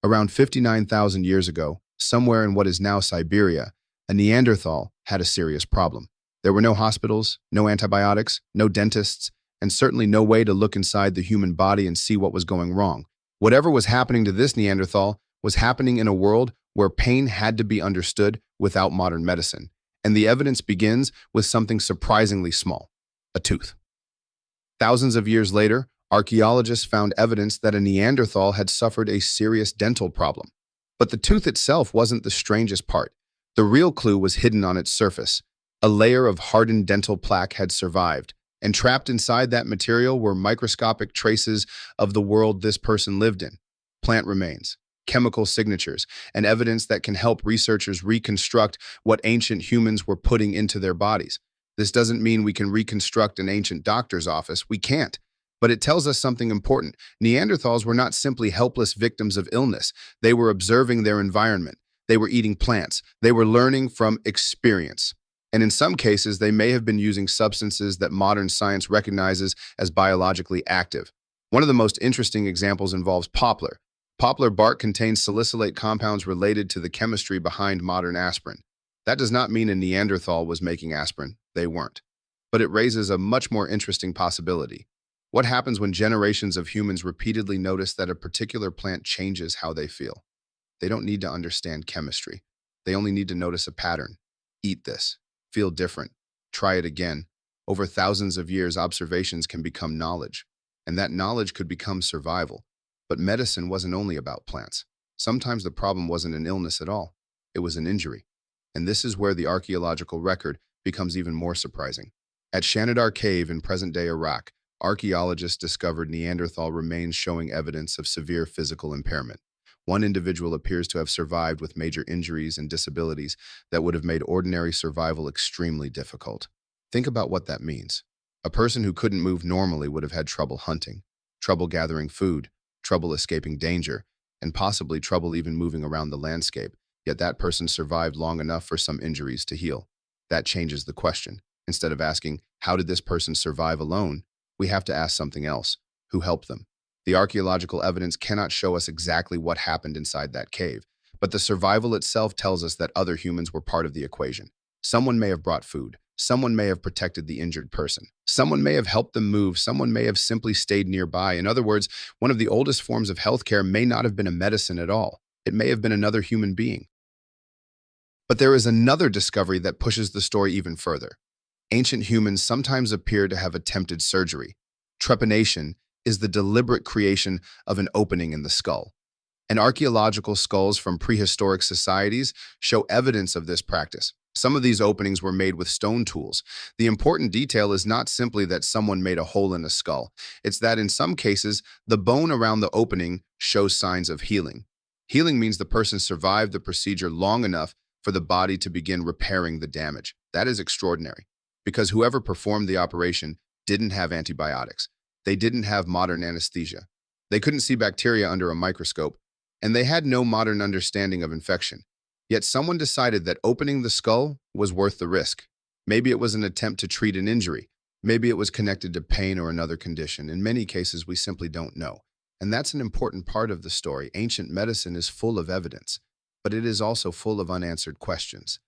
Around 59,000 years ago, somewhere in what is now Siberia, a Neanderthal had a serious problem. There were no hospitals, no antibiotics, no dentists, and certainly no way to look inside the human body and see what was going wrong. Whatever was happening to this Neanderthal was happening in a world where pain had to be understood without modern medicine. And the evidence begins with something surprisingly small: a tooth. Thousands of years later, archaeologists found evidence that a Neanderthal had suffered a serious dental problem. But the tooth itself wasn't the strangest part. The real clue was hidden on its surface. A layer of hardened dental plaque had survived, and trapped inside that material were microscopic traces of the world this person lived in: plant remains, chemical signatures, and evidence that can help researchers reconstruct what ancient humans were putting into their bodies. This doesn't mean we can reconstruct an ancient doctor's office. We can't. But it tells us something important. Neanderthals were not simply helpless victims of illness. They were observing their environment. They were eating plants. They were learning from experience. And in some cases, they may have been using substances that modern science recognizes as biologically active. One of the most interesting examples involves poplar. Poplar bark contains salicylate compounds related to the chemistry behind modern aspirin. That does not mean a Neanderthal was making aspirin. They weren't. But it raises a much more interesting possibility. What happens when generations of humans repeatedly notice that a particular plant changes how they feel? They don't need to understand chemistry. They only need to notice a pattern. Eat this. Feel different. Try it again. Over thousands of years, observations can become knowledge, and that knowledge could become survival. But medicine wasn't only about plants. Sometimes the problem wasn't an illness at all. It was an injury. And this is where the archaeological record becomes even more surprising. At Shanidar Cave in present-day Iraq, archaeologists discovered Neanderthal remains showing evidence of severe physical impairment. One individual appears to have survived with major injuries and disabilities that would have made ordinary survival extremely difficult. Think about what that means. A person who couldn't move normally would have had trouble hunting, trouble gathering food, trouble escaping danger, and possibly trouble even moving around the landscape. Yet that person survived long enough for some injuries to heal. That changes the question. Instead of asking, how did this person survive alone? We have to ask something else. Who helped them? The archaeological evidence cannot show us exactly what happened inside that cave, but the survival itself tells us that other humans were part of the equation. Someone may have brought food. Someone may have protected the injured person. Someone may have helped them move. Someone may have simply stayed nearby. In other words, one of the oldest forms of healthcare may not have been a medicine at all. It may have been another human being. But there is another discovery that pushes the story even further. Ancient humans sometimes appear to have attempted surgery. Trepanation is the deliberate creation of an opening in the skull. And archaeological skulls from prehistoric societies show evidence of this practice. Some of these openings were made with stone tools. The important detail is not simply that someone made a hole in a skull. It's that in some cases, the bone around the opening shows signs of healing. Healing means the person survived the procedure long enough for the body to begin repairing the damage. That is extraordinary, because whoever performed the operation didn't have antibiotics. They didn't have modern anesthesia. They couldn't see bacteria under a microscope, and they had no modern understanding of infection. Yet someone decided that opening the skull was worth the risk. Maybe it was an attempt to treat an injury. Maybe it was connected to pain or another condition. In many cases, we simply don't know. And that's an important part of the story. Ancient medicine is full of evidence, but it is also full of unanswered questions.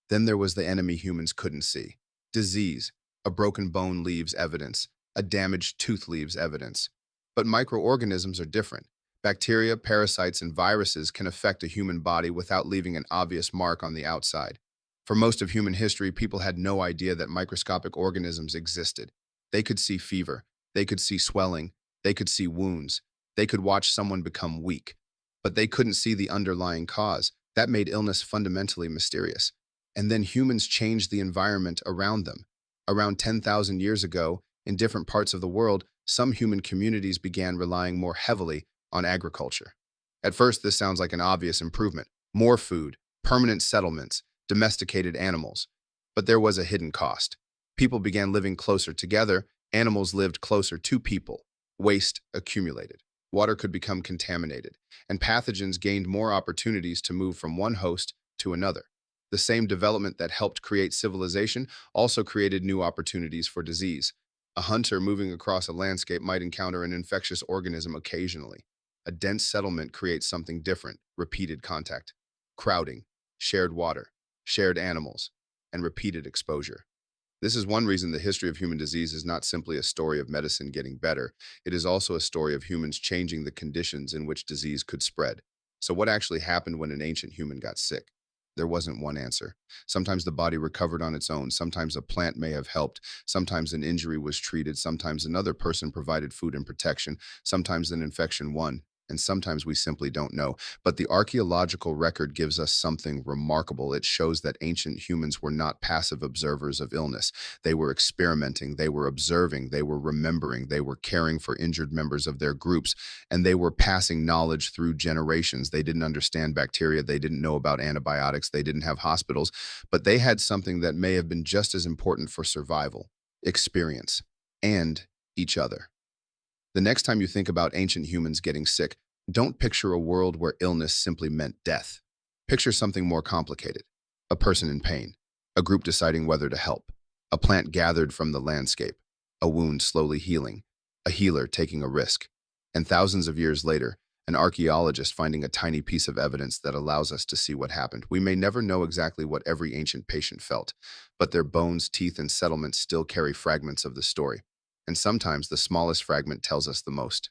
Then there was the enemy humans couldn't see. Disease. A broken bone leaves evidence. A damaged tooth leaves evidence. But microorganisms are different. Bacteria, parasites, and viruses can affect a human body without leaving an obvious mark on the outside. For most of human history, people had no idea that microscopic organisms existed. They could see fever. They could see swelling. They could see wounds. They could watch someone become weak. But they couldn't see the underlying cause. That made illness fundamentally mysterious. And then humans changed the environment around them. Around 10,000 years ago, in different parts of the world, some human communities began relying more heavily on agriculture. At first, this sounds like an obvious improvement. More food, permanent settlements, domesticated animals. But there was a hidden cost. People began living closer together. Animals lived closer to people. Waste accumulated. Water could become contaminated, and pathogens gained more opportunities to move from one host to another. The same development that helped create civilization also created new opportunities for disease. A hunter moving across a landscape might encounter an infectious organism occasionally. A dense settlement creates something different: repeated contact, crowding, shared water, shared animals, and repeated exposure. This is one reason the history of human disease is not simply a story of medicine getting better. It is also a story of humans changing the conditions in which disease could spread. So, what actually happened when an ancient human got sick? There wasn't one answer. Sometimes the body recovered on its own. Sometimes a plant may have helped. Sometimes an injury was treated. Sometimes another person provided food and protection. Sometimes an infection won. And sometimes we simply don't know. But the archaeological record gives us something remarkable. It shows that ancient humans were not passive observers of illness. They were experimenting, they were observing, they were remembering, they were caring for injured members of their groups, and they were passing knowledge through generations. They didn't understand bacteria, they didn't know about antibiotics, they didn't have hospitals, but they had something that may have been just as important for survival: experience and each other. The next time you think about ancient humans getting sick, don't picture a world where illness simply meant death. Picture something more complicated: a person in pain, a group deciding whether to help, a plant gathered from the landscape, a wound slowly healing, a healer taking a risk, and thousands of years later, an archaeologist finding a tiny piece of evidence that allows us to see what happened. We may never know exactly what every ancient patient felt, but their bones, teeth, and settlements still carry fragments of the story. And sometimes the smallest fragment tells us the most.